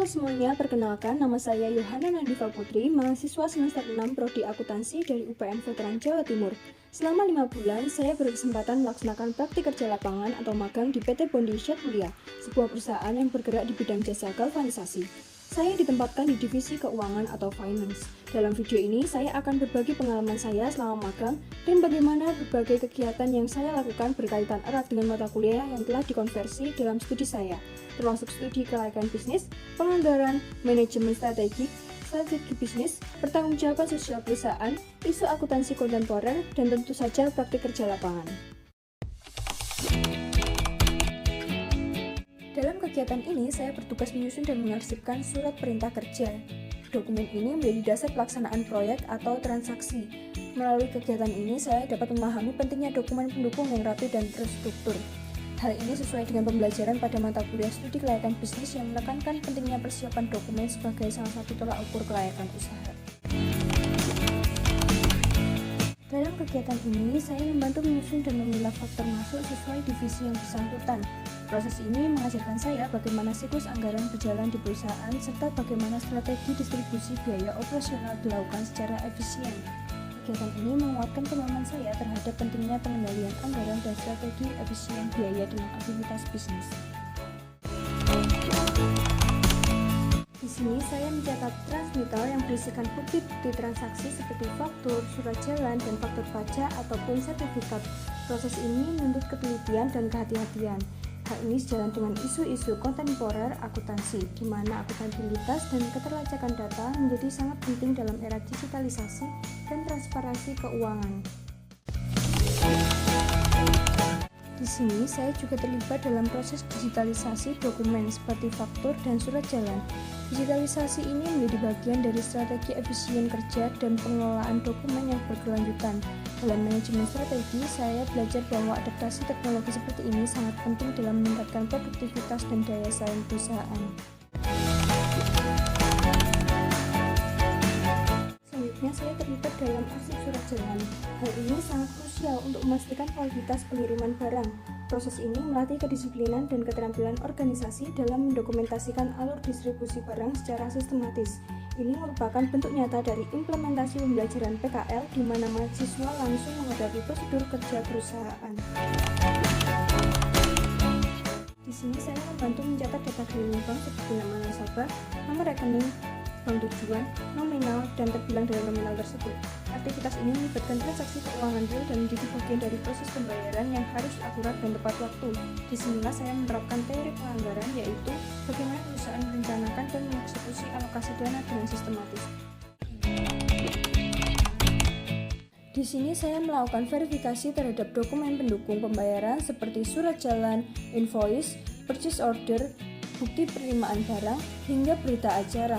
semuanya, perkenalkan nama saya Yohana Nadifa Putri, mahasiswa semester 6 Prodi Akuntansi dari UPN Veteran Jawa Timur. Selama 5 bulan, saya berkesempatan melaksanakan praktik kerja lapangan atau magang di PT Bondi Syat Mulia, sebuah perusahaan yang bergerak di bidang jasa galvanisasi. Saya ditempatkan di divisi keuangan atau finance. Dalam video ini, saya akan berbagi pengalaman saya selama magang dan bagaimana berbagai kegiatan yang saya lakukan berkaitan erat dengan mata kuliah yang telah dikonversi dalam studi saya, termasuk studi kelayakan bisnis, penganggaran, manajemen strategi bisnis, pertanggungjawaban sosial perusahaan, isu akuntansi kontemporer, dan tentu saja praktik kerja lapangan. Dalam kegiatan ini, saya bertugas menyusun dan mengarsipkan surat perintah kerja. Dokumen ini menjadi dasar pelaksanaan proyek atau transaksi. Melalui kegiatan ini, saya dapat memahami pentingnya dokumen pendukung yang rapi dan terstruktur. Hal ini sesuai dengan pembelajaran pada mata kuliah studi kelayakan bisnis yang menekankan pentingnya persiapan dokumen sebagai salah satu tolak ukur kelayakan usaha. Dalam kegiatan ini, saya membantu menyusun dan memilah faktor masuk sesuai divisi yang bersangkutan. Proses ini mengajarkan saya bagaimana siklus anggaran berjalan di perusahaan serta bagaimana strategi distribusi biaya operasional dilakukan secara efisien. Kegiatan ini menguatkan pemahaman saya terhadap pentingnya pengendalian anggaran dan strategi efisien biaya dalam aktivitas bisnis. Di sini saya mencatat transmittal yang berisikan bukti-bukti transaksi seperti faktur, surat jalan, dan faktur pajak ataupun sertifikat. Proses ini menuntut ketelitian dan kehati-hatian. Hal ini sejalan dengan isu-isu kontemporer akuntansi, di mana akuntabilitas dan keterlacakan data menjadi sangat penting dalam era digitalisasi dan transparansi keuangan. Di sini saya juga terlibat dalam proses digitalisasi dokumen seperti faktur dan surat jalan. Digitalisasi ini menjadi bagian dari strategi efisien kerja dan pengelolaan dokumen yang berkelanjutan. Dalam manajemen strategi, saya belajar bahwa adaptasi teknologi seperti ini sangat penting dalam meningkatkan produktivitas dan daya saing perusahaan. Selanjutnya, saya terlibat dalam arsip surat jalan. Hal ini sangat krusial untuk memastikan kualitas pengiriman barang. Proses ini melatih kedisiplinan dan keterampilan organisasi dalam mendokumentasikan alur distribusi barang secara sistematis. Ini merupakan bentuk nyata dari implementasi pembelajaran PKL di mana mahasiswa langsung menghadapi prosedur kerja perusahaan. Di sini saya membantu mencatat data rekening bank seperti nama nasabah, nomor rekening, bank tujuan, nominal, dan terbilang dari nominal tersebut. Aktivitas ini melibatkan transaksi keuangan real dan menjadi bagian dari proses pembayaran yang harus akurat dan tepat waktu. Disinilah saya menerapkan teori penganggaran, yaitu bagaimana perusahaan merencanakan dan mengeksekusi alokasi dana dengan sistematis. Di sini saya melakukan verifikasi terhadap dokumen pendukung pembayaran seperti surat jalan, invoice, purchase order, bukti penerimaan barang, hingga berita acara.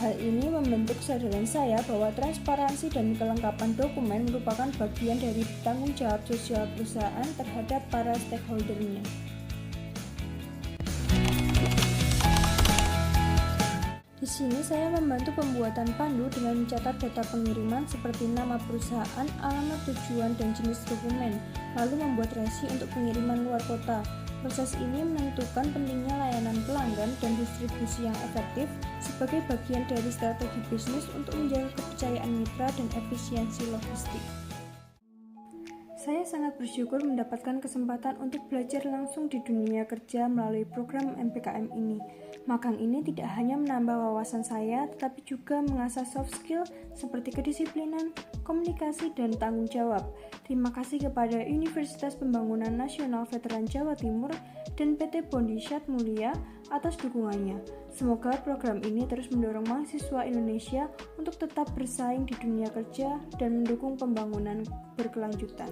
Hal ini membentuk kesadaran saya bahwa transparansi dan kelengkapan dokumen merupakan bagian dari tanggung jawab sosial perusahaan terhadap para stakeholder-nya. Di sini saya membantu pembuatan pandu dengan mencatat data pengiriman seperti nama perusahaan, alamat tujuan, dan jenis dokumen, lalu membuat resi untuk pengiriman luar kota. Proses ini menentukan pentingnya layanan pelanggan dan distribusi yang efektif sebagai bagian dari strategi bisnis untuk menjaga kepercayaan mitra dan efisiensi logistik. Saya sangat bersyukur mendapatkan kesempatan untuk belajar langsung di dunia kerja melalui program MPKM ini. Magang ini tidak hanya menambah wawasan saya, tetapi juga mengasah soft skill seperti kedisiplinan, komunikasi, dan tanggung jawab. Terima kasih kepada Universitas Pembangunan Nasional Veteran Jawa Timur dan PT Bondi Syat Mulia atas dukungannya. Semoga program ini terus mendorong mahasiswa Indonesia untuk tetap bersaing di dunia kerja dan mendukung pembangunan berkelanjutan.